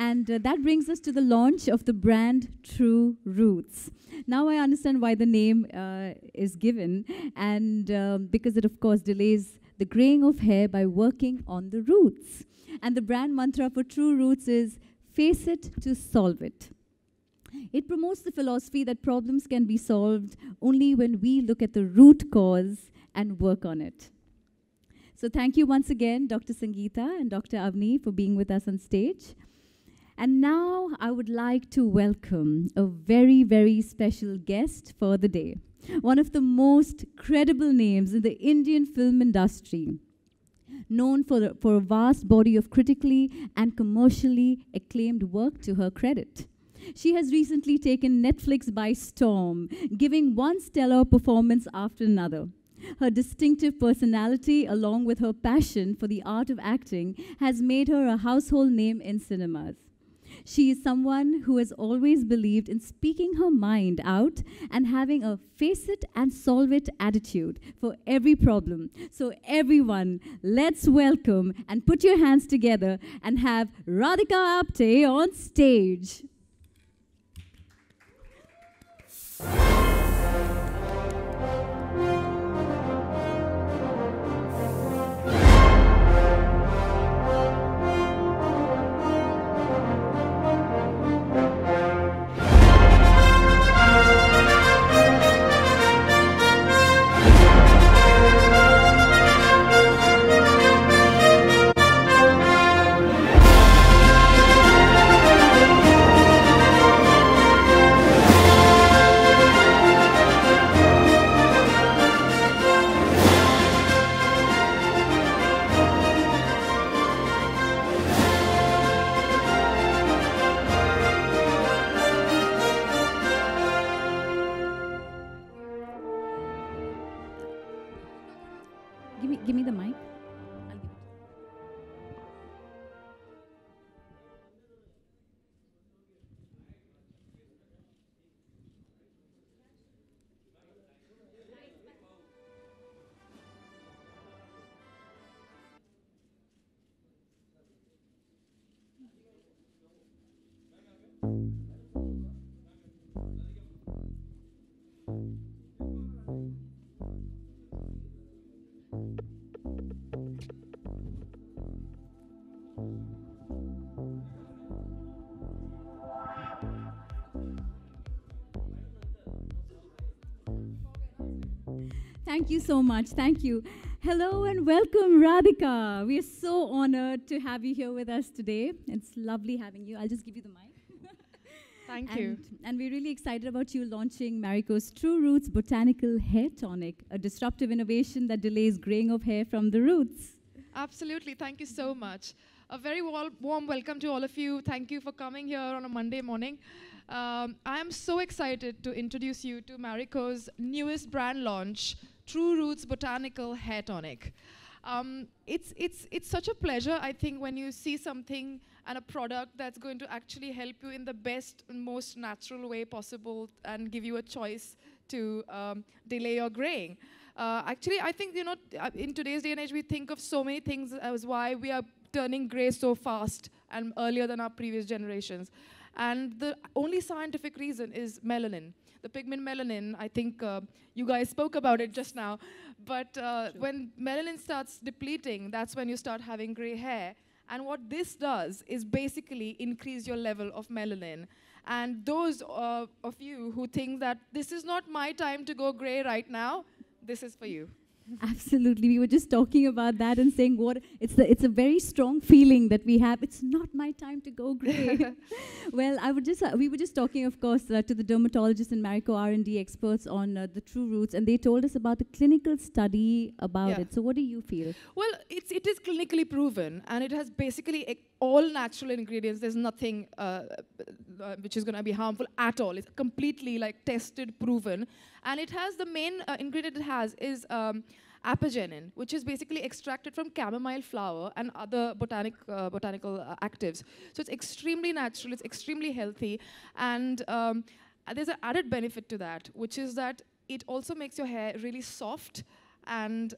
And that brings us to the launch of the brand True Roots. Now I understand why the name is given, and because it, of course, delays the graying of hair by working on the roots. And the brand mantra for True Roots is, face it to solve it. It promotes the philosophy that problems can be solved only when we look at the root cause and work on it. So thank you once again, Dr. Sangeeta and Dr. Avni, for being with us on stage. And now I would like to welcome a very, very special guest for the day. One of the most credible names in the Indian film industry, known for a vast body of critically and commercially acclaimed work to her credit. She has recently taken Netflix by storm, giving one stellar performance after another. Her distinctive personality, along with her passion for the art of acting, has made her a household name in cinemas. She is someone who has always believed in speaking her mind out and having a face it and solve it attitude for every problem. So everyone, let's welcome and put your hands together and have Radhika Apte on stage. Give me the mic. I'll give it. Thank you so much. Thank you. Hello and welcome, Radhika. We are so honored to have you here with us today. It's lovely having you. I'll just give you the mic. Thank you. And we're really excited about you launching Marico's True Roots Botanical Hair Tonic, a disruptive innovation that delays graying of hair from the roots. Absolutely. Thank you so much. A very warm welcome to all of you. Thank you for coming here on a Monday morning. I am so excited to introduce you to Marico's newest brand launch, True Roots Botanical Hair Tonic. It's such a pleasure, I think, when you see something and a product that's going to actually help you in the best and most natural way possible and give you a choice to delay your graying. Actually, I think, in today's day and age, we think of so many things as why we are turning gray so fast and earlier than our previous generations. And the only scientific reason is melanin. The pigment melanin, I think you guys spoke about it just now, but sure. When melanin starts depleting, that's when you start having gray hair. And what this does is basically increase your level of melanin. And those of you who think that this is not my time to go gray right now, this is for you. Absolutely. We were just talking about that and saying it's a very strong feeling that we have. It's not my time to go gray. Well, we were just talking, of course, to the dermatologists and Marico R&D experts on the True Roots, and they told us about the clinical study about it. So what do you feel? Well, it is clinically proven, and it has basically all natural ingredients. There's nothing which is going to be harmful at all. It's completely tested, proven. And it has the main ingredient it has is apigenin, which is basically extracted from chamomile flower and other botanical actives. So it's extremely natural, it's extremely healthy, and there's an added benefit to that, which is that it also makes your hair really soft and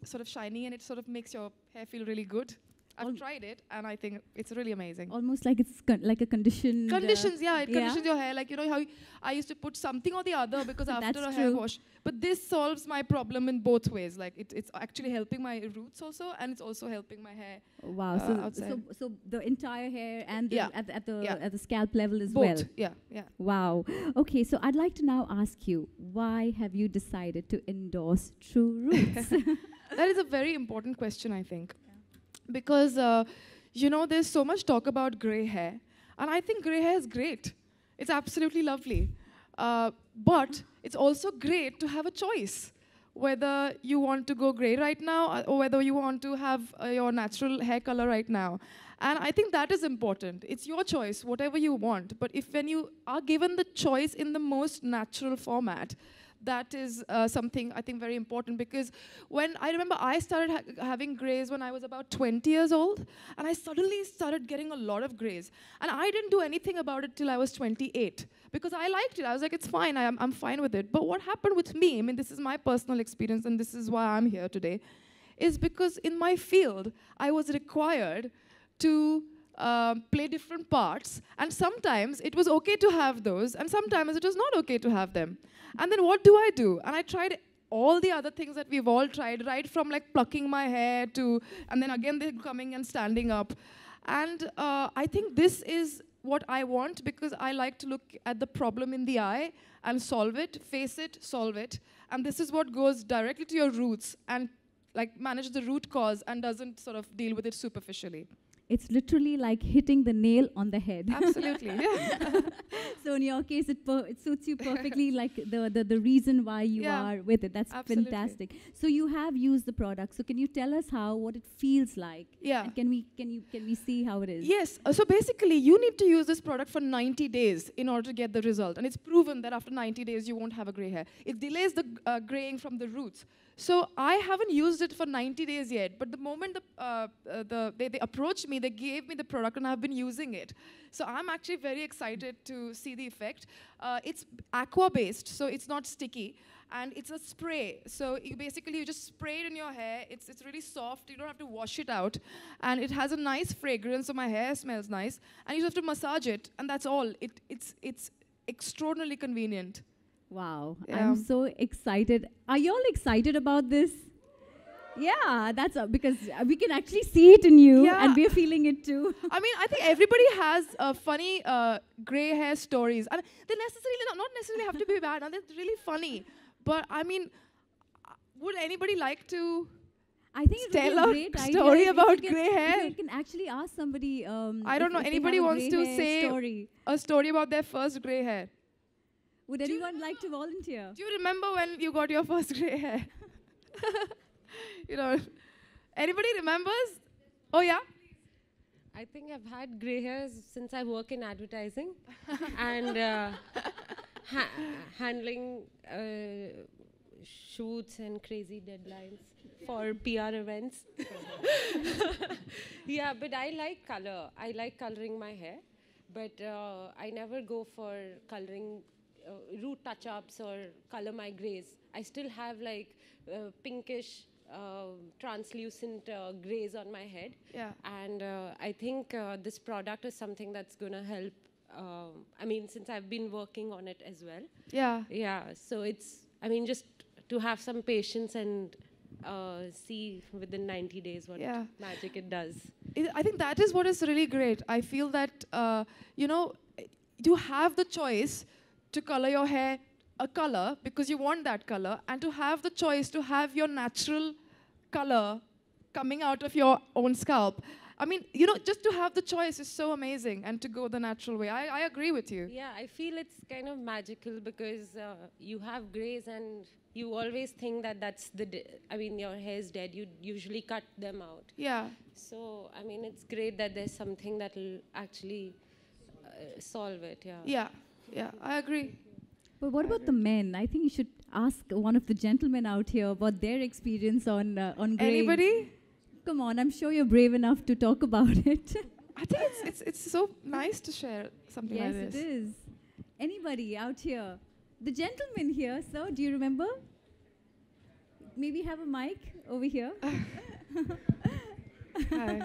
sort of shiny, and it sort of makes your hair feel really good. I've tried it, and I think it's really amazing. Almost like it's like a conditioned... Conditions, yeah, it conditions your hair. Like, you know how I used to put something or the other because after a hair wash. But this solves my problem in both ways. Like, it's actually helping my roots also, and it's also helping my hair. Wow, so the entire hair and at the scalp level as both. well. Yeah. Wow. Okay, so I'd like to now ask you, why have you decided to endorse True Roots? That is a very important question, I think. Because, you know, there's so much talk about grey hair. And I think grey hair is great. It's absolutely lovely. But it's also great to have a choice. Whether you want to go grey right now or whether you want to have your natural hair color right now. And I think that is important. It's your choice, whatever you want. But when you are given the choice in the most natural format, that is something I think very important, because when I remember I started having grays when I was about 20 years old, and I suddenly started getting a lot of grays. And I didn't do anything about it till I was 28, because I liked it. I was like, it's fine, I'm fine with it. But what happened with me, I mean, this is my personal experience, and this is why I'm here today, is because in my field, I was required to play different parts, and sometimes it was okay to have those, and sometimes it was not okay to have them. And then what do? And I tried all the other things that we've all tried, right from like plucking my hair to, and then again they're coming and standing up. And I think this is what I want, because I like to look at the problem in the eye and solve it, face it, solve it. And this is what goes directly to your roots and like manage the root cause and doesn't sort of deal with it superficially. It's literally like hitting the nail on the head. Absolutely, yeah. So in your case, it suits you perfectly, like the reason why you are with it. That's fantastic. So you have used the product. So can you tell us what it feels like? Yeah. And can we see how it is? Yes. So basically, you need to use this product for 90 days in order to get the result. And it's proven that after 90 days, you won't have a gray hair. It delays the graying from the roots. So I haven't used it for 90 days yet, but the moment they approached me, they gave me the product, and I've been using it. So I'm actually very excited to see the effect. It's aqua-based, so it's not sticky, and it's a spray. So you just spray it in your hair. It's really soft. You don't have to wash it out, and it has a nice fragrance, so my hair smells nice. And you just have to massage it, and that's all. It's extraordinarily convenient. Wow, I'm so excited. Are you all excited about this? Yeah, that's because we can actually see it in you, and we're feeling it too. I mean, I think everybody has funny gray hair stories. And they not necessarily have to be bad, and they're really funny. But I mean, would anybody like to tell a story about gray hair? You can actually ask somebody. I don't know, anybody wants to say a story about their first gray hair? Would anyone like to volunteer? Do you remember when you got your first gray hair? You know, anybody remembers? Oh, yeah? I think I've had gray hairs since I work in advertising and handling shoots and crazy deadlines for PR events. Yeah, but I like color. I like coloring my hair, but I never go for coloring root touch-ups or color my grays. I still have like pinkish, translucent grays on my head. Yeah. And I think this product is something that's going to help. I mean, since I've been working on it as well. Yeah. Yeah. So it's, I mean, just to have some patience and see within 90 days what magic it does. I think that is what is really great. I feel that, you know, you have the choice to color your hair a color because you want that color, and to have the choice to have your natural color coming out of your own scalp. I mean, you know, just to have the choice is so amazing, and to go the natural way. I agree with you. Yeah, I feel it's kind of magical because you have grays and you always think that that's I mean, your hair's dead. You usually cut them out. Yeah. So, I mean, it's great that there's something that will actually solve it, Yeah, I agree. But what about the men? I think you should ask one of the gentlemen out here about their experience on graying. Anybody? Come on, I'm sure you're brave enough to talk about it. I think it's so nice to share something like this. Yes, it is. Anybody out here? The gentleman here, sir, do you remember? Maybe have a mic over here. Hi.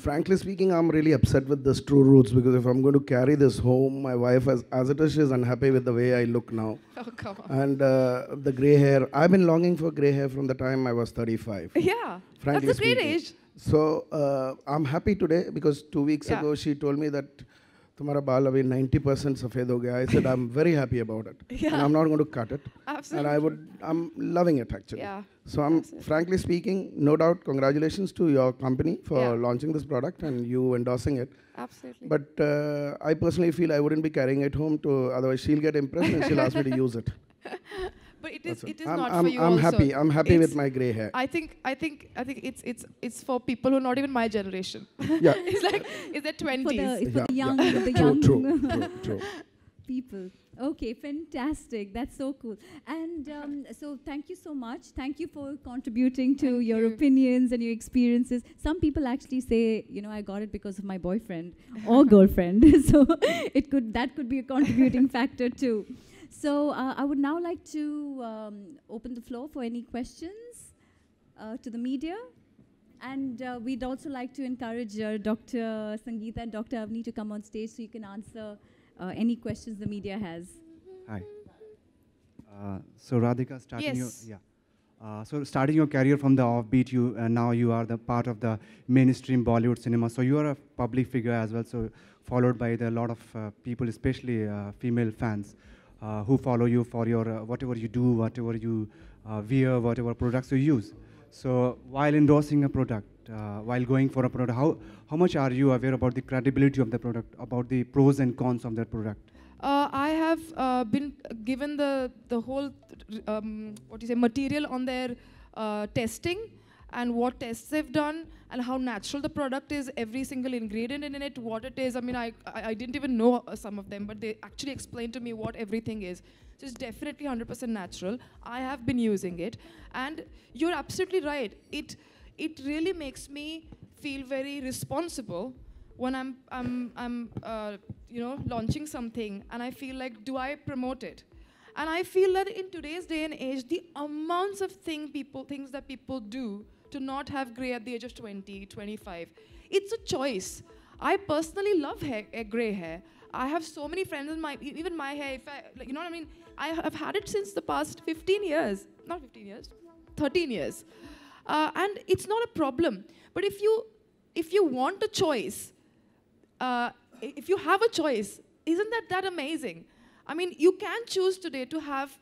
frankly speaking, I'm really upset with this True Roots because if I'm going to carry this home, my wife, as it is, she's unhappy with the way I look now. Oh, come on. And the grey hair, I've been longing for grey hair from the time I was 35. Yeah, Frankly that's a great speaking. age. So I'm happy today because 2 weeks ago she told me that तुम्हारा बाल अभी 90% सफेद हो गया. I said I'm very happy about it. Yeah. And I'm not going to cut it. Absolutely. And I'm loving it actually. Yeah. So I'm frankly speaking, no doubt, congratulations to your company for launching this product and you endorsing it. Absolutely. But I personally feel I wouldn't be carrying it home to, otherwise she'll get impressed and she'll ask me to use it. But it is I'm, not I'm, for you I'm also. happy. I'm happy with my grey hair. I think it's for people who are not even my generation. Yeah. It's like, is that 20s? For the young, the young True. people. Okay, fantastic. That's so cool. And so thank you so much. Thank you for contributing to your opinions and your experiences. Some people actually say, you know, I got it because of my boyfriend or girlfriend. So that could be a contributing factor too. So I would now like to open the floor for any questions to the media. And we'd also like to encourage Dr. Sangeeta and Dr. Avni to come on stage so you can answer any questions the media has. Hi. So Radhika, starting your career from the offbeat, now you are the part of the mainstream Bollywood cinema. So you are a public figure as well. So followed by a lot of people, especially female fans, who follow you for your whatever you do, whatever you wear, whatever products you use. So while endorsing a product, while going for a product, how much are you aware about the credibility of the product, about the pros and cons of that product? I have been given the whole material on their testing and what tests they've done and how natural the product is, every single ingredient in it, what it is. I mean, I didn't even know some of them, but they actually explained to me what everything is. So it's definitely 100% natural. I have been using it, and you're absolutely right. It really makes me feel very responsible when I'm launching something, and I feel like, do I promote it? And I feel that in today's day and age, the amounts of things that people do to not have grey at the age of 20, 25, it's a choice. I personally love grey hair. I have so many friends in even my hair, you know what I mean? I have had it since the past 15 years, not 15 years, 13 years. And it's not a problem. But if you want a choice, if you have a choice, isn't that amazing? I mean, you can choose today to have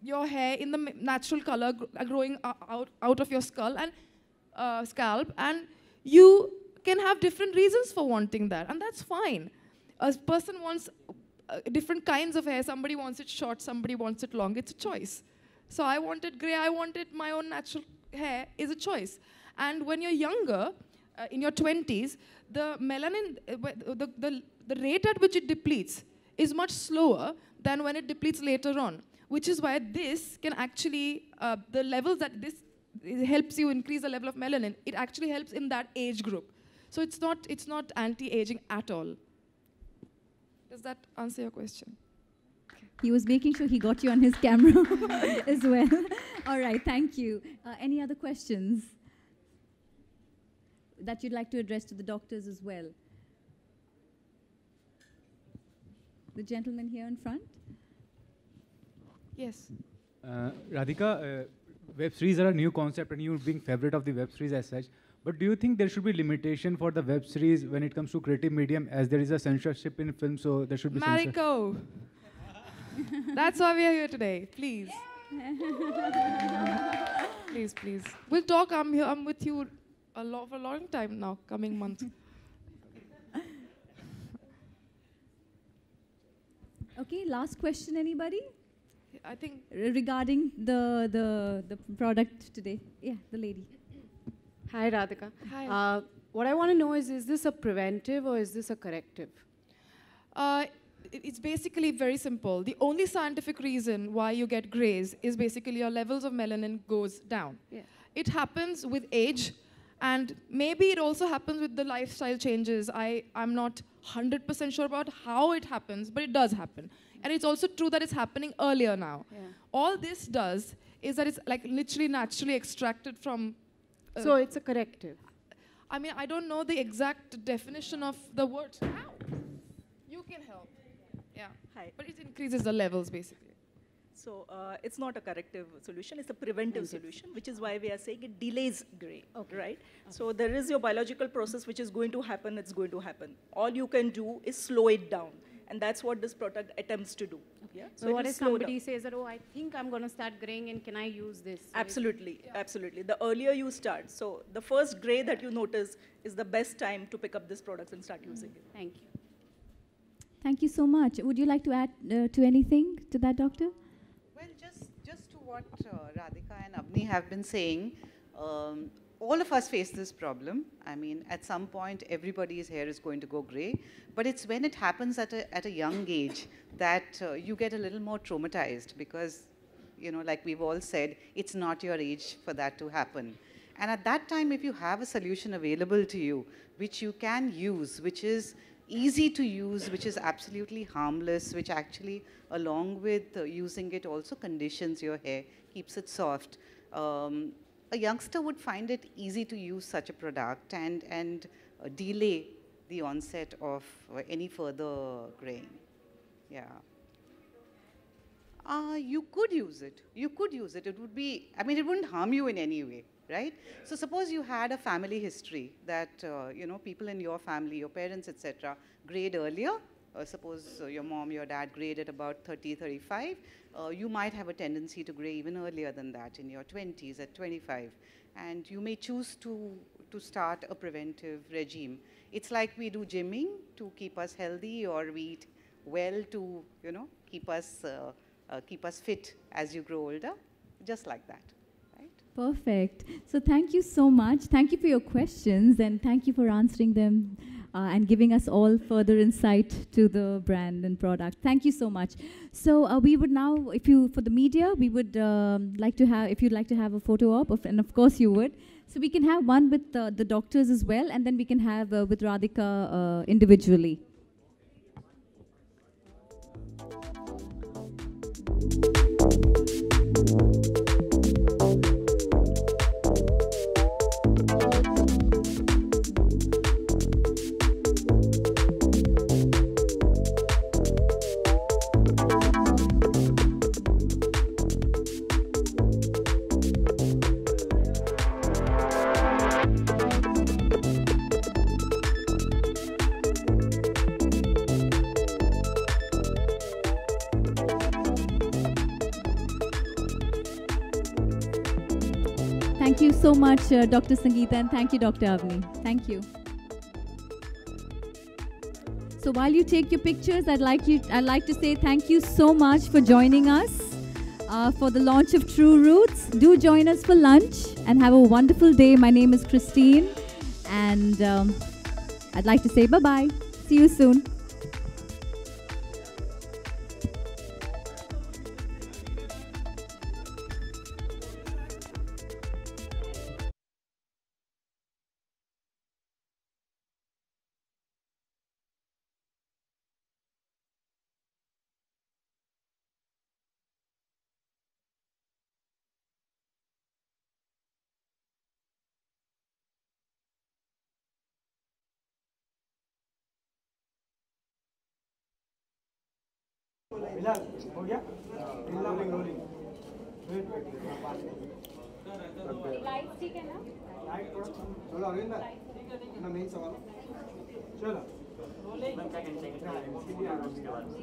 your hair in the natural color growing out of your skull and scalp, and you can have different reasons for wanting that, and that's fine. A person wants different kinds of hair. Somebody wants it short, somebody wants it long. It's a choice. So I wanted grey, I wanted my own natural hair, is a choice. And when you're younger, in your 20s, the melanin, the rate at which it depletes is much slower than when it depletes later on, which is why this can actually, the levels that this helps you increase the level of melanin, it actually helps in that age group. So it's not anti-aging at all. Does that answer your question? Okay. He was making sure he got you on his camera as well. All right, thank you. Any other questions that you'd like to address to the doctors as well? The gentleman here in front. Yes. Radhika, web series are a new concept and you being favorite of the web series as such. But do you think there should be limitation for the web series when it comes to creative medium, as there is a censorship in film, so there should be Mariko. That's why we are here today. Please. Please. We'll talk. I'm with you for a long time now, coming months. Okay, last question, anybody? I think regarding the product today. Yeah, the lady. Hi, Radhika. Hi. What I want to know is this a preventive or is this a corrective? It's basically very simple. The only scientific reason why you get grays is basically your levels of melanin goes down. Yeah. It happens with age, and maybe it also happens with the lifestyle changes. I'm not 100% sure about how it happens, but it does happen. And it's also true that it's happening earlier now. Yeah. All this does is that it's like literally naturally extracted from... so it's a corrective? I mean, I don't know the exact definition of the word. Ow! You can help. Yeah. Hi. But it increases the levels, basically. So it's not a corrective solution, it's a preventive solution, which is why we are saying it delays gray, right? So there is your biological process which is going to happen, it's going to happen. All you can do is slow it down. And that's what this product attempts to do. Yeah? So what if somebody says that, oh, I think I'm going to start graying and can I use this? So absolutely, absolutely. The earlier you start, so the first gray that you notice is the best time to pick up this product and start using it. Thank you. Thank you so much. Would you like to add to anything to that, Doctor? Well, just to what Radhika and Avni have been saying, all of us face this problem. I mean, at some point, everybody's hair is going to go gray. But it's when it happens at a young age that you get a little more traumatized because, you know, like we've all said, it's not your age for that to happen. And at that time, if you have a solution available to you, which you can use, which is easy to use, which is absolutely harmless, which actually, along with using it, also conditions your hair, keeps it soft. A youngster would find it easy to use such a product and delay the onset of any further graying. Yeah. You could use it. You could use it. It would be, I mean, it wouldn't harm you in any way, right? So suppose you had a family history that, you know, people in your family, your parents, etc., grayed earlier. Suppose your mom, your dad grayed at about 30, 35. You might have a tendency to gray even earlier than that, in your 20s, at 25. And you may choose to start a preventive regime. It's like we do gymming to keep us healthy, or we eat well to, you know, keep us fit as you grow older, just like that. Right? Perfect. So thank you so much. Thank you for your questions, and thank you for answering them and giving us all further insight to the brand and product. Thank you so much. So we would now, for the media, we would like to have, if you'd like to have a photo op, and of course you would. So we can have one with the doctors as well, and then we can have with Radhika individually. Thank you so much, Dr. Sangeeta, and thank you, Dr. Avni. Thank you. So while you take your pictures, I'd like to say thank you so much for joining us for the launch of True Roots. Do join us for lunch and have a wonderful day. My name is Christine, and I'd like to say bye-bye. See you soon.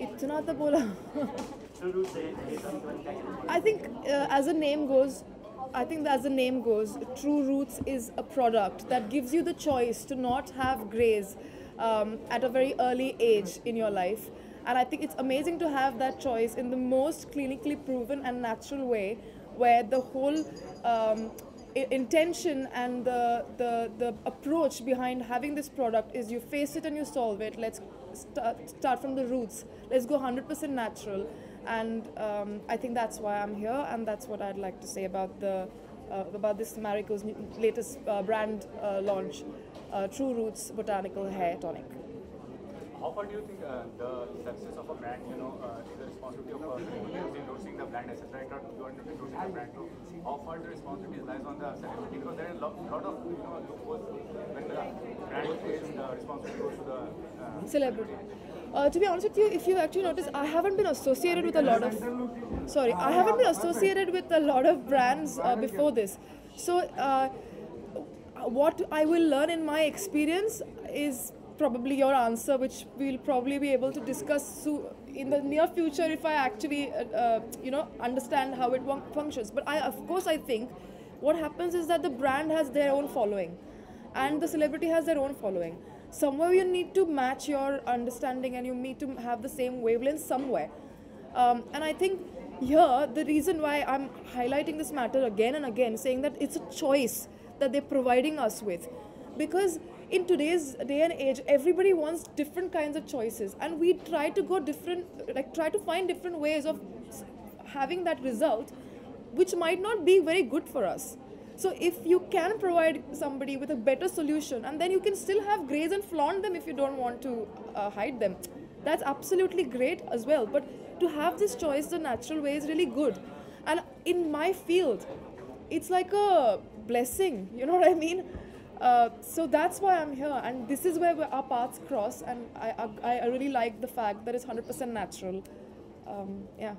इतना तो बोला I think as the name goes, True Roots is a product that gives you the choice to not have grays at a very early age in your life. And I think it's amazing to have that choice in the most clinically proven and natural way, where the whole intention and the approach behind having this product is you face it and you solve it. Let's start from the roots. Let's go 100% natural. And I think that's why I'm here, and that's what I'd like to say about this Marico's latest brand launch, True Roots Botanical Hair Tonic. how far do you think the success of a brand, is the responsibility of who's endorsing the brand, etc., right? Not you are endorsing the brand. So how far the responsibility lies on the celebrity? Because there are a lot of loopholes when the brand is responsibility goes to the celebrity. To be honest with you, if you actually notice, I haven't been associated with a lot of. Sorry, I haven't been associated with a lot of brands before this. So what I will learn in my experience is probably your answer, which we'll probably be able to discuss in the near future if I actually, understand how it functions. But of course, I think what happens is that the brand has their own following, and the celebrity has their own following. Somewhere you need to match your understanding, and you need to have the same wavelength somewhere. And I think here the reason why I'm highlighting this matter again and again, saying that it's a choice that they're providing us with, because in today's day and age, everybody wants different kinds of choices, and we try to go try to find different ways of having that result, which might not be very good for us. So if you can provide somebody with a better solution, and then you can still have grays and flaunt them if you don't want to hide them, that's absolutely great as well. But to have this choice the natural way is really good. And in my field, it's like a blessing, you know what I mean? So that's why I'm here, and this is where our paths cross, and I really like the fact that it's 100% natural. Yeah.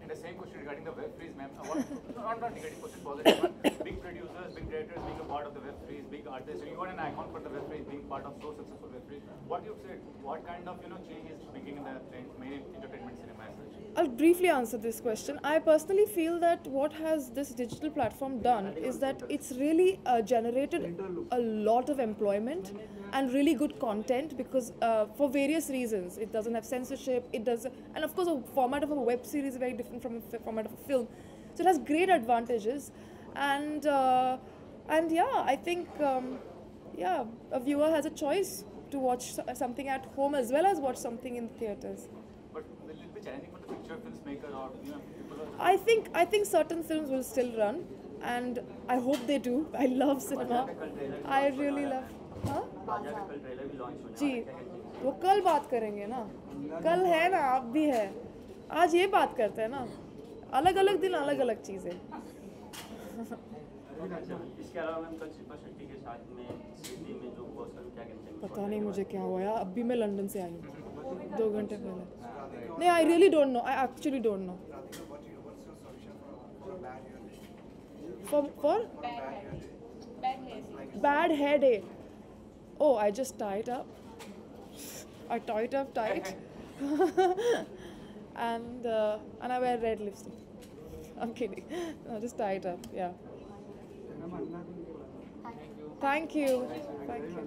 And the same question regarding the web freeze, ma'am. Not negative question, positive, but big producers, big directors being a part of the web freeze, big artists. So you are an icon for the web freeze, being part of so successful web freeze. What you've said, what kind of change is bringing in the main entertainment cinema as such? I'll briefly answer this question. I personally feel that what has this digital platform done is that it's really generated a lot of employment and really good content, because for various reasons. It doesn't have censorship, it doesn't, and of course a format of a web series is very different from a format of a film. So it has great advantages, and yeah, I think a viewer has a choice to watch something at home as well as watch something in the theaters. But will it be challenging for the future filmmaker or people? I think certain films will still run, and I hope they do. I love cinema. I really love. हाँ? जी, वो कल बात करेंगे ना. कल है ना, आप भी है. आज ये बात करते हैं ना. अलग अलग दिन अलग अलग चीजें. इसके अलावा मैम कल शिल्पा शेट्टी के साथ में सिडनी में जो हुआ उसका क्या कहते हैं? पता नहीं मुझे क्या हुआ यार. अभी मैं लंदन से आई हूँ 2 घंटे पहले. नहीं, I really don't know. I actually don't know. For bad hair day. Oh, I just tie it up. I tie it up tight. and I wear red lipstick. I'm kidding. No, just tie it up. Yeah. Thank you. Thank you.